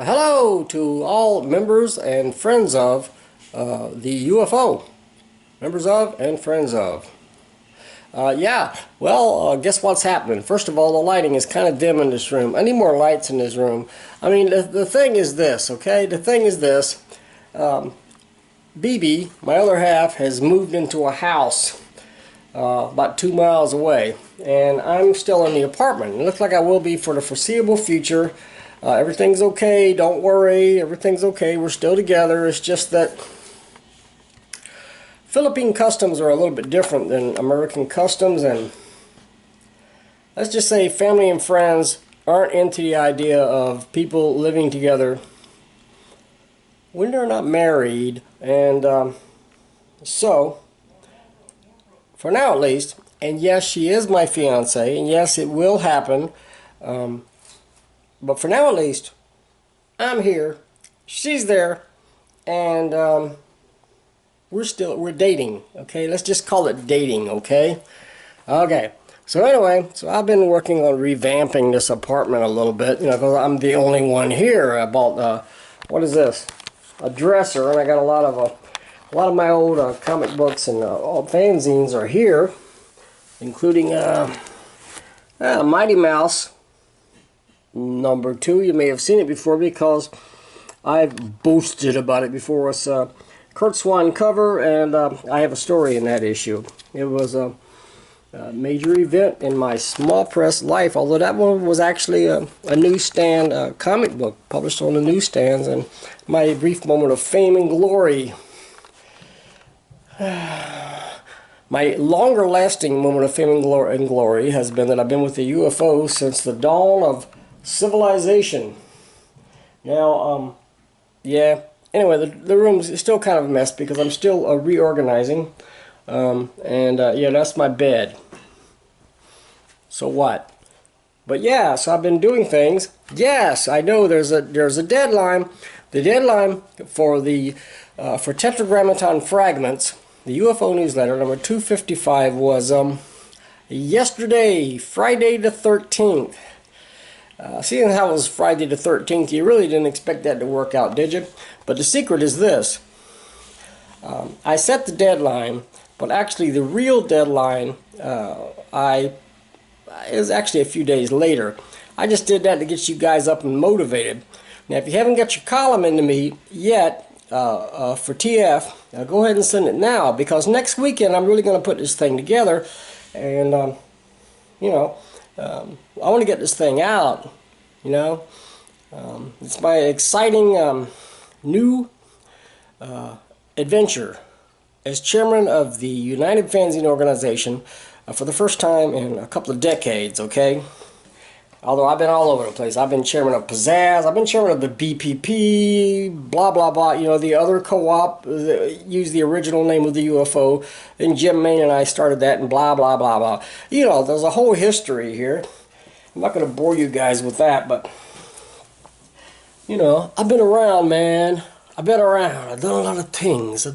Hello to all members and friends of the UFO. Members of and friends of. Guess what's happening? First of all, the lighting is kind of dim in this room. I need more lights in this room. I mean, the thing is this, okay? The thing is this. BB, my other half, has moved into a house about 2 miles away. And I'm still in the apartment. It looks like I will be for the foreseeable future. Everything's okay, don't worry, everything's okay, we're still together. It's just that Philippine customs are a little bit different than American customs, and let's just say family and friends aren't into the idea of people living together when they're not married. And so, for now at least, and yes, she is my fiance, and yes, it will happen. But for now at least, I'm here, she's there, and we're dating, okay? Let's just call it dating, okay? Okay, so anyway, I've been working on revamping this apartment a little bit, you know, because I'm the only one here. I bought, what is this? A dresser, and I got a lot of my old comic books and old fanzines are here, including Mighty Mouse #2. You may have seen it before because I've boasted about it before. It's a Kurt Swan cover, and I have a story in that issue. It was a major event in my small press life, although that one was actually a newsstand comic book published on the newsstands, and my brief moment of fame and glory. My longer lasting moment of fame and glory has been that I've been with the UFO since the dawn of civilization. Now, yeah, anyway, the room's still kind of a mess because I'm still reorganizing, yeah, that's my bed. So what? But yeah, so I've been doing things. Yes, I know there's a deadline. The deadline for the for Tetragrammaton Fragments, the UFO newsletter number 255, was yesterday, Friday the 13th. Seeing how it was Friday the 13th, you really didn't expect that to work out, did you? But the secret is this. I set the deadline, but actually the real deadline is actually a few days later. I just did that to get you guys up and motivated. Now, if you haven't got your column into me yet for TF, go ahead and send it now, because next weekend I'm really going to put this thing together, and you know, I want to get this thing out, you know. It's my exciting new adventure as chairman of the United Fanzine Organization for the first time in a couple of decades, okay? Although I've been all over the place. I've been chairman of Pizzazz, I've been chairman of the BPP, blah, blah, blah, you know, the other co-op used the original name of the UFO, and Jim Main and I started that, and blah, blah, blah, blah. You know, there's a whole history here. I'm not going to bore you guys with that, but, you know, I've been around, man. I've been around. I've done a lot of things.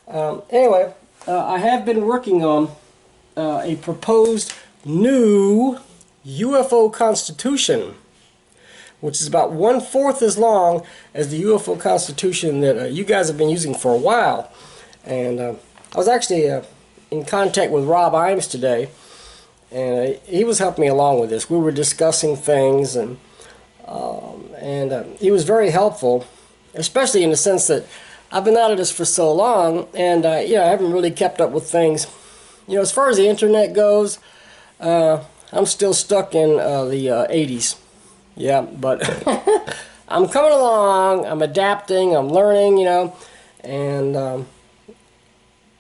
Anyway, I have been working on a proposed new UFO Constitution, which is about 1/4 as long as the UFO Constitution that you guys have been using for a while. And I was actually in contact with Rob Imes today, and he was helping me along with this. We were discussing things, and he was very helpful, especially in the sense that I've been out of this for so long, and you know, I haven't really kept up with things. You know, as far as the internet goes, I'm still stuck in the 80s. Yeah, but I'm coming along, I'm adapting, I'm learning, you know, and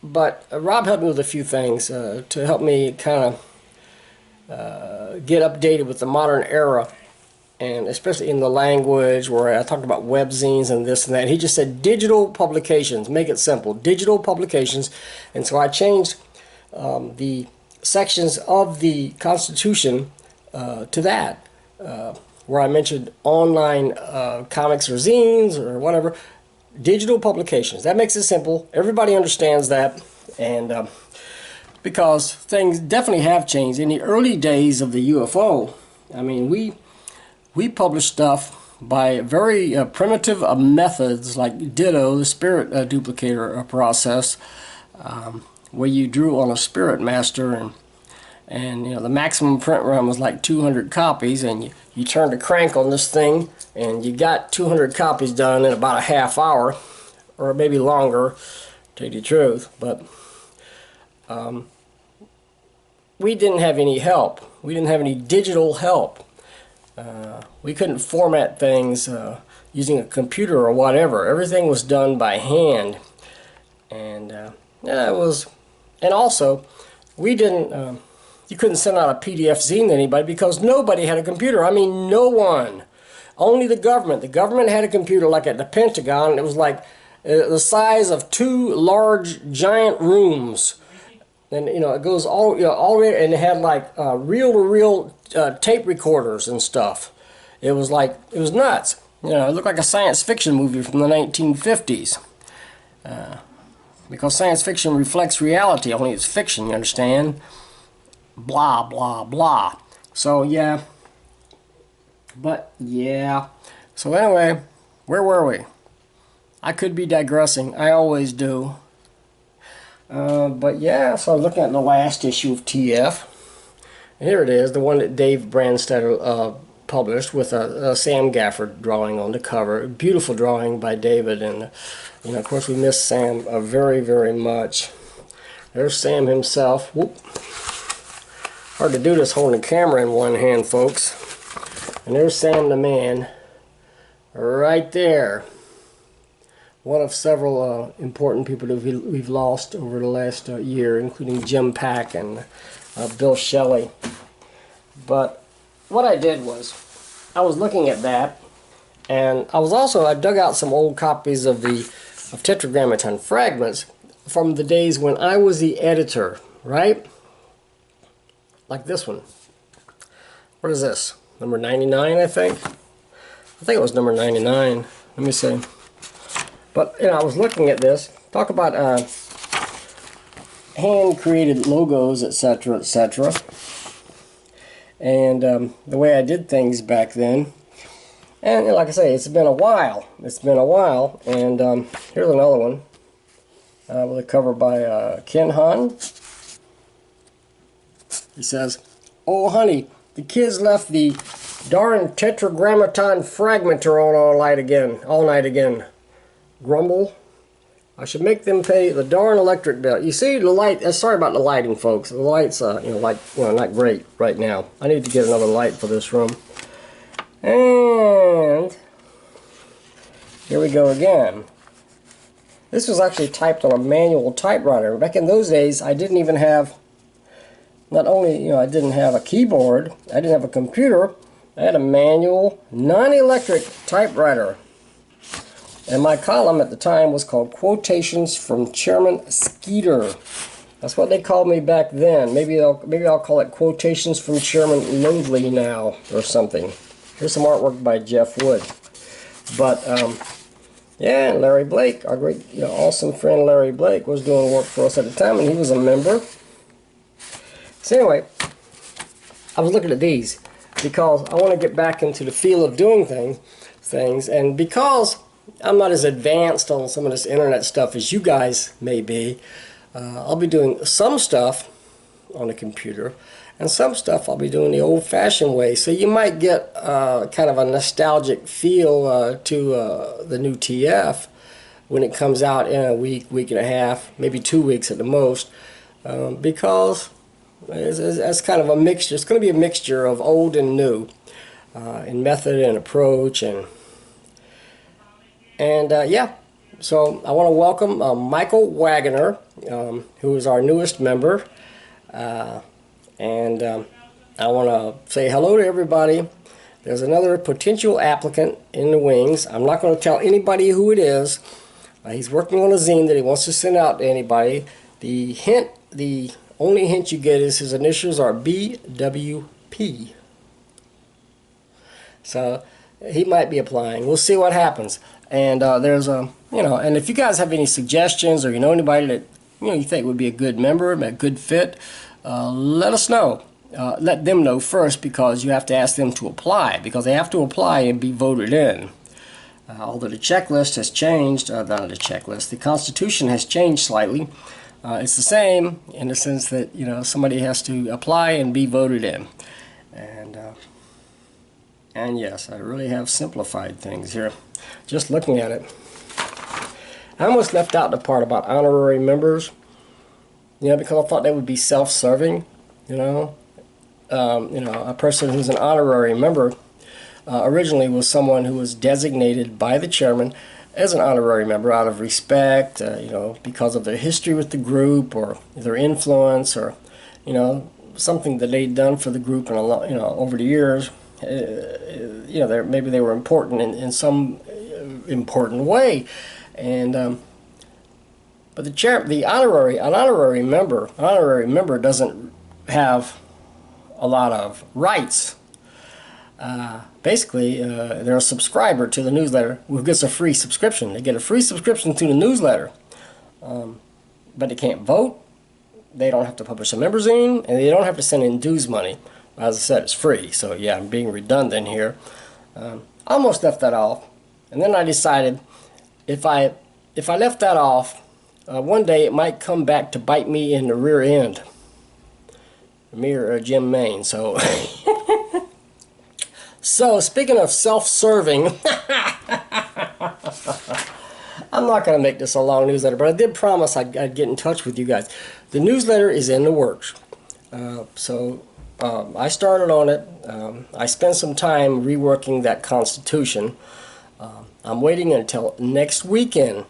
but Rob helped me with a few things to help me kind of get updated with the modern era, and especially in the language, where I talked about webzines and this and that. He just said digital publications, make it simple, digital publications. And so I changed the sections of the Constitution to that, where I mentioned online comics or zines or whatever, digital publications. That makes it simple. Everybody understands that, and because things definitely have changed. In the early days of the UFO, I mean, we publish stuff by very primitive methods like Ditto, the spirit duplicator process, where you drew on a spirit master, and you know, the maximum print run was like 200 copies, and you turned a crank on this thing and you got 200 copies done in about a half hour, or maybe longer, to tell you the truth. But we didn't have any help. We didn't have any digital help. We couldn't format things using a computer or whatever. Everything was done by hand, and yeah, it was. And also, we didn't. You couldn't send out a PDF zine to anybody because nobody had a computer. I mean, no one. Only the government. The government had a computer like at the Pentagon, and it was like the size of 2 large, giant rooms. And you know, it goes all all the way, and it had like reel-to-reel tape recorders and stuff. It was like, it was nuts. You know, it looked like a science fiction movie from the 1950s. Because science fiction reflects reality, only it's fiction, you understand? Blah, blah, blah. So, yeah. But, yeah. So, anyway, where were we? I could be digressing. I always do. But, yeah, so looking at the last issue of TF. And here it is, the one that Dave Brandstetter published with a Sam Gafford drawing on the cover. Beautiful drawing by David. And, you know, of course, we miss Sam very, very much. There's Sam himself. Whoop. Hard to do this holding a camera in one hand, folks. And there's Sam the man right there. One of several important people that we've lost over the last year, including Jim Pack and Bill Shelley. But what I did was, I was looking at that, and I dug out some old copies of Tetragrammaton Fragments from the days when I was the editor, right? Like this one. What is this? Number 99, I think? I think it was number 99. Let me see. But, you know, I was looking at this. Talk about hand-created logos, etc., etc. And the way I did things back then. And, you know, like I say, it's been a while. It's been a while. And here's another one. With a cover by Ken Hahn. He says, "Oh, honey, the kids left the darn Tetragrammaton Fragmenter on all night again. Grumble. I should make them pay the darn electric bill." You see the light. Sorry about the lighting, folks. The light's not great right now. I need to get another light for this room. And here we go again. This was actually typed on a manual typewriter. Back in those days, I didn't even have. Not only, I didn't have a keyboard, I didn't have a computer, I had a manual, non-electric typewriter. And my column at the time was called Quotations from Chairman Skeeter. That's what they called me back then. Maybe I'll call it Quotations from Chairman Loathly now, or something. Here's some artwork by Jeff Wood. But, yeah, Larry Blake, our great, awesome friend Larry Blake, was doing work for us at the time, and he was a member. So anyway, I was looking at these because I want to get back into the feel of doing things, and because I'm not as advanced on some of this internet stuff as you guys may be, I'll be doing some stuff on the computer, and some stuff I'll be doing the old-fashioned way. So you might get kind of a nostalgic feel to the new TF when it comes out in a week, week and a half, maybe 2 weeks at the most, because it's kind of a mixture. It's going to be a mixture of old and new in method and approach, and yeah. So I want to welcome Michael Wagoner, who is our newest member, and I want to say hello to everybody. There's another potential applicant in the wings. I'm not going to tell anybody who it is. He's working on a zine that he wants to send out to anybody. The only hint you get is his initials are BWP. So he might be applying. We'll see what happens. And there's a, and if you guys have any suggestions, or you know anybody that you think would be a good member, a good fit, let us know. let them know first, because you have to ask them to apply, because they have to apply and be voted in. Although the checklist has changed, not the checklist, the Constitution has changed slightly. It's the same in the sense that, you know, somebody has to apply and be voted in. And yes, I really have simplified things here. Just looking at it. I almost left out the part about honorary members, you know, because I thought that would be self-serving, you know. A person who's an honorary member originally was someone who was designated by the chairman as an honorary member out of respect, you know, because of their history with the group or their influence, or, you know, something that they'd done for the group in you know, over the years. You know, maybe they were important in some important way, and but an honorary member doesn't have a lot of rights. Basically, they're a subscriber to the newsletter who gets a free subscription. They get a free subscription to the newsletter, but they can't vote. They don't have to publish a memberzine, and they don't have to send in dues money. As I said, it's free. So yeah, I'm being redundant here. I almost left that off, and then I decided if I left that off, one day it might come back to bite me in the rear end. Me or Jim Maine. So, so speaking of self-serving, I'm not going to make this a long newsletter, but I did promise I'd get in touch with you guys. The newsletter is in the works. I started on it. I spent some time reworking that Constitution. I'm waiting until next weekend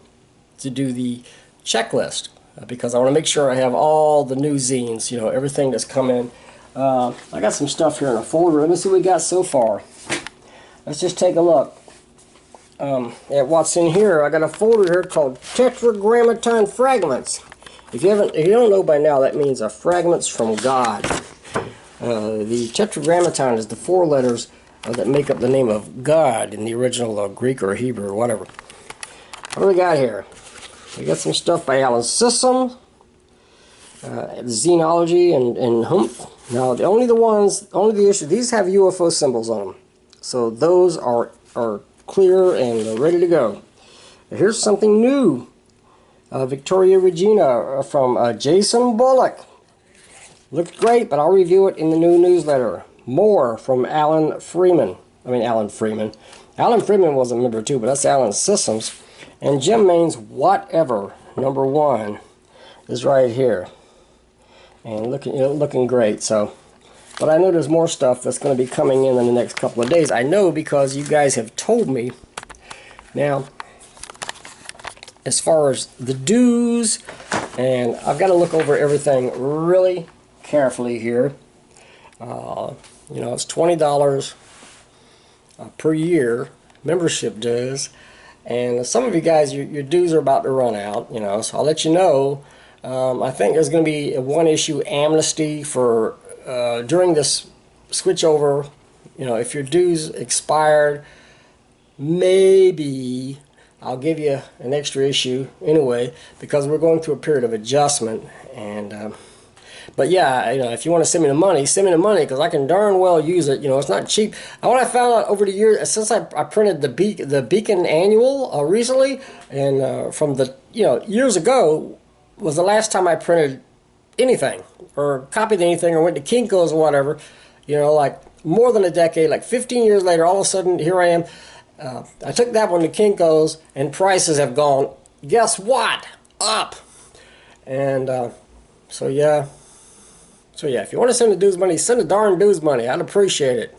to do the checklist, because I want to make sure I have all the new zines, you know, everything that's come in. I got some stuff here in a folder. Let me see what we got so far. Let's just take a look at what's in here. I got a folder here called Tetragrammaton Fragments. If you don't know by now, that means fragments from God. The Tetragrammaton is the 4 letters that make up the name of God in the original Greek or Hebrew or whatever. What do we got here? We got some stuff by Alan Sissom, Xenology and Humph. Now, only the issue, these have UFO symbols on them. So those are clear and ready to go. Here's something new. Victoria Regina from Jason Bullock. Looks great, but I'll review it in the new newsletter. More from Alan Freeman. Alan Freeman was a member too, but that's Alan Sissom's. And Jim Maine's Whatever, #1, is right here. And looking great. So, but I know there's more stuff that's going to be coming in the next couple of days. I know because you guys have told me. Now, as far as the dues, and I've got to look over everything really carefully here. You know, it's $20 per year membership dues, and some of you guys, your dues are about to run out. You know, so I'll let you know. I think there's going to be a one-issue amnesty for during this switch over. You know, if your dues expired, maybe I'll give you an extra issue anyway, because we're going through a period of adjustment. And but yeah, you know, if you want to send me the money, because I can darn well use it. You know, it's not cheap. And what I found out over the years, since I printed the Beacon Annual recently, and from the, you know, years ago was the last time I printed anything or copied anything or went to Kinko's or whatever. You know, like more than a decade, like 15 years later, all of a sudden here I am. I took that one to Kinko's, and prices have gone, guess what? Up. And so yeah, if you want to send the dues money, send the darn dues money. I'd appreciate it.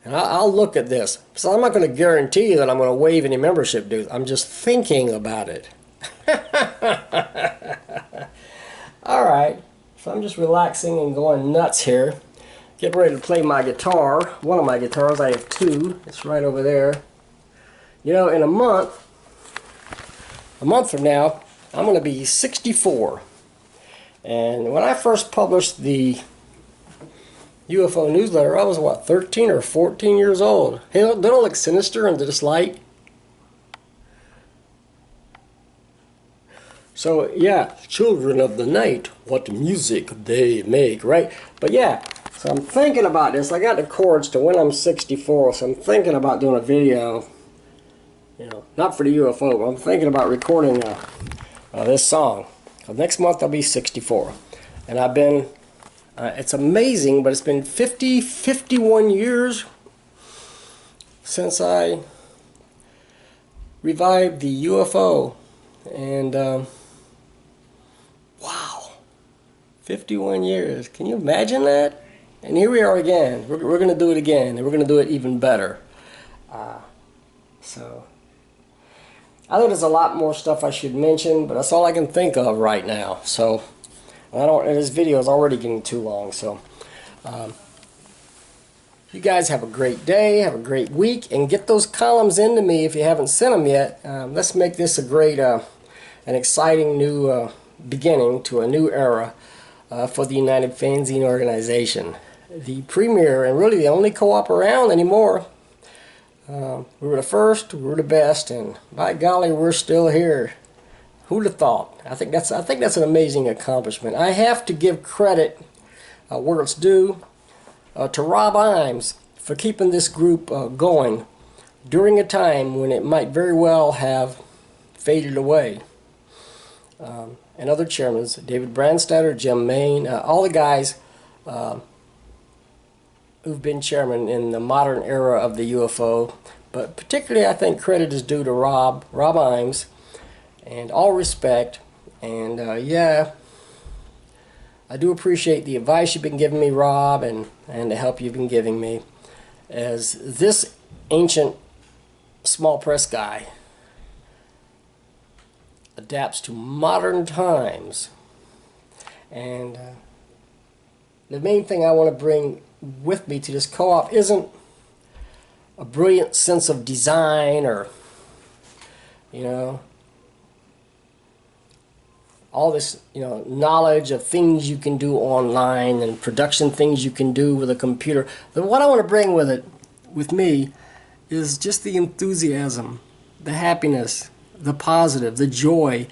And I'll look at this. So I'm not going to guarantee you that I'm going to waive any membership dues. I'm just thinking about it. Alright, so I'm just relaxing and going nuts here. Getting ready to play my guitar. One of my guitars, I have 2. It's right over there. You know, in a month from now, I'm going to be 64. And when I first published the UFO newsletter, I was, what, 13 or 14 years old. Hey, don't it look sinister under this light? So, yeah, children of the night, what music they make, right? But yeah, So I'm thinking about this. I got the chords to when I'm 64, so I'm thinking about doing a video, you know, not for the UFO, but I'm thinking about recording this song. Next month I'll be 64. And I've been, it's amazing, but it's been 51 years since I revived the UFO. And, wow, 51 years. Can you imagine that? And here we are again. We're going to do it again, and we're going to do it even better. So, I know there's a lot more stuff I should mention, but that's all I can think of right now. So, this video is already getting too long. So, you guys have a great day, have a great week, and get those columns into me if you haven't sent them yet. Let's make this a great, an exciting new beginning to a new era for the United Fanzine Organization. The premier and really the only co-op around anymore. We were the first, we were the best, and by golly, we're still here. Who'd have thought? I think that's an amazing accomplishment. I have to give credit where it's due to Rob Imes for keeping this group going during a time when it might very well have faded away. And other chairmen, David Brandstatter, Jim Main, all the guys who've been chairman in the modern era of the UFO, but particularly I think credit is due to Rob Imes, and all respect, and yeah, I do appreciate the advice you've been giving me, Rob, and the help you've been giving me as this ancient small press guy adapts to modern times. And the main thing I want to bring with me to this co-op isn't a brilliant sense of design or, you know, all this, you know, knowledge of things you can do online and production things you can do with a computer. What I want to bring with me is just the enthusiasm, the happiness, the positive, the joy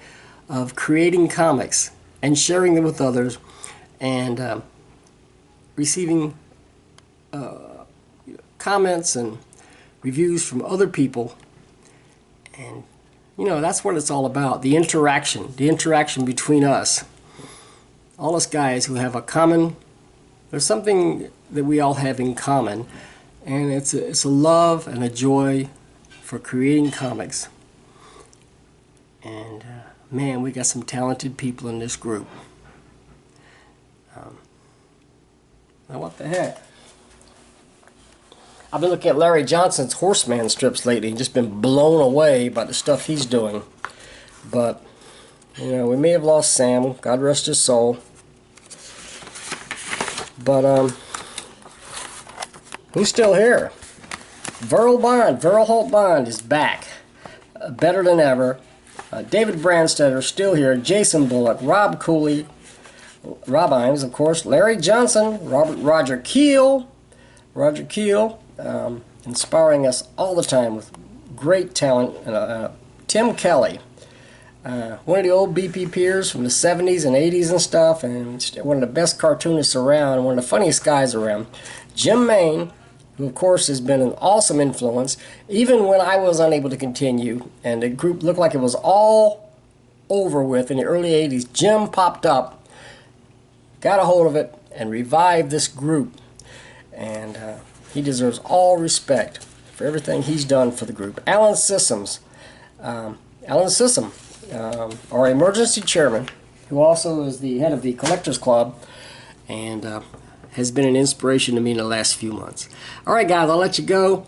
of creating comics and sharing them with others, and receiving comments and reviews from other people. And you know, that's what it's all about, the interaction between us, all us guys who have a common, there's something that we all have in common, and it's a love and a joy for creating comics. And man, we got some talented people in this group. Now what the heck? I've been looking at Larry Johnson's Horseman strips lately and just been blown away by the stuff he's doing. But, you know, we may have lost Sam, God rest his soul. But, who's still here? Verl Holt Bond is back. Better than ever. David Brandstetter still here. Jason Bullock, Rob Cooley, Rob Imes, of course, Larry Johnson, Roger Keel, inspiring us all the time with great talent. Tim Kelly, one of the old BP peers from the 70s and 80s and stuff, and one of the best cartoonists around, one of the funniest guys around. Jim Main, who of course has been an awesome influence, even when I was unable to continue and the group looked like it was all over with in the early 80s. Jim popped up, got a hold of it, and revived this group. And he deserves all respect for everything he's done for the group. Alan Sissom, our emergency chairman, who also is the head of the Collectors Club, and has been an inspiration to me in the last few months. Alright guys, I'll let you go.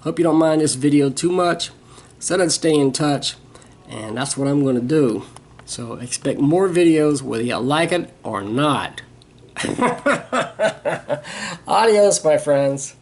Hope you don't mind this video too much. Said I'd stay in touch, and that's what I'm going to do. So expect more videos whether you like it or not. Adios, my friends.